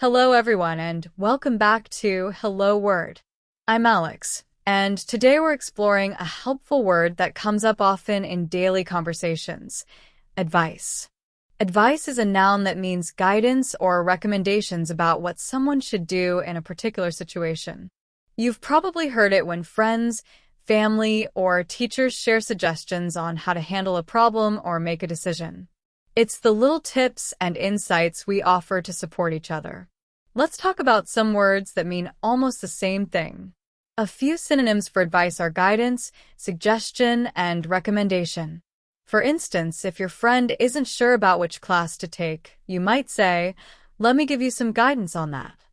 Hello everyone and welcome back to Hello Word. I'm Alex, and today we're exploring a helpful word that comes up often in daily conversations: advice. Advice is a noun that means guidance or recommendations about what someone should do in a particular situation. You've probably heard it when friends, family, or teachers share suggestions on how to handle a problem or make a decision. It's the little tips and insights we offer to support each other. Let's talk about some words that mean almost the same thing. A few synonyms for advice are guidance, suggestion, and recommendation. For instance, if your friend isn't sure about which class to take, you might say, "Let me give you some guidance on that."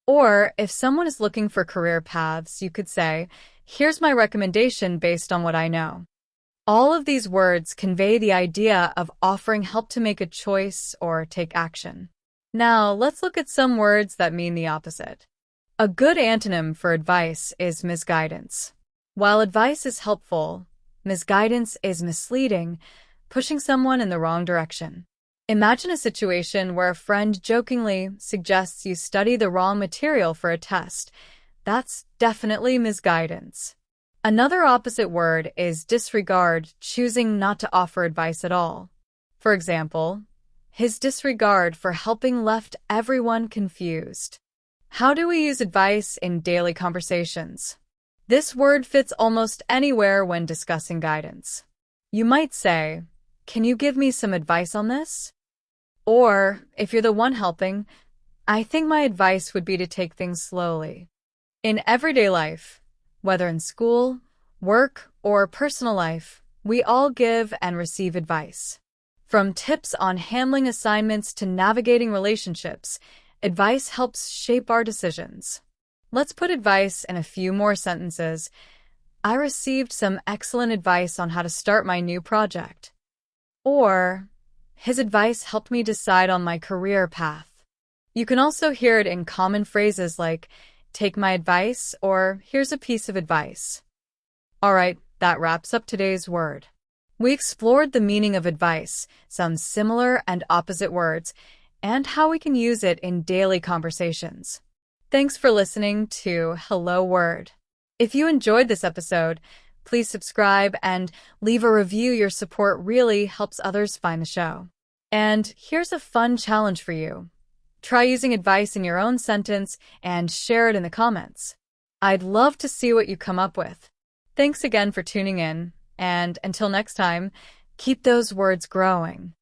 Or, if someone is looking for career paths, you could say, "Here's my recommendation based on what I know." All of these words convey the idea of offering help to make a choice or take action. Now, let's look at some words that mean the opposite. A good antonym for advice is misguidance. While advice is helpful, misguidance is misleading, pushing someone in the wrong direction. Imagine a situation where a friend jokingly suggests you study the wrong material for a test. That's definitely misguidance. Another opposite word is disregard, choosing not to offer advice at all. For example, his disregard for helping left everyone confused. How do we use advice in daily conversations? This word fits almost anywhere when discussing guidance. You might say, "Can you give me some advice on this?" Or, if you're the one helping, "I think my advice would be to take things slowly." In everyday life, whether in school, work, or personal life, we all give and receive advice. From tips on handling assignments to navigating relationships, advice helps shape our decisions. Let's put advice in a few more sentences. "I received some excellent advice on how to start my new project." Or, "His advice helped me decide on my career path." You can also hear it in common phrases like, "Take my advice," or "Here's a piece of advice." All right, that wraps up today's word. We explored the meaning of advice, some similar and opposite words, and how we can use it in daily conversations. Thanks for listening to Hello Word. If you enjoyed this episode, please subscribe and leave a review. Your support really helps others find the show. And here's a fun challenge for you. Try using advice in your own sentence and share it in the comments. I'd love to see what you come up with. Thanks again for tuning in, and until next time, keep those words growing.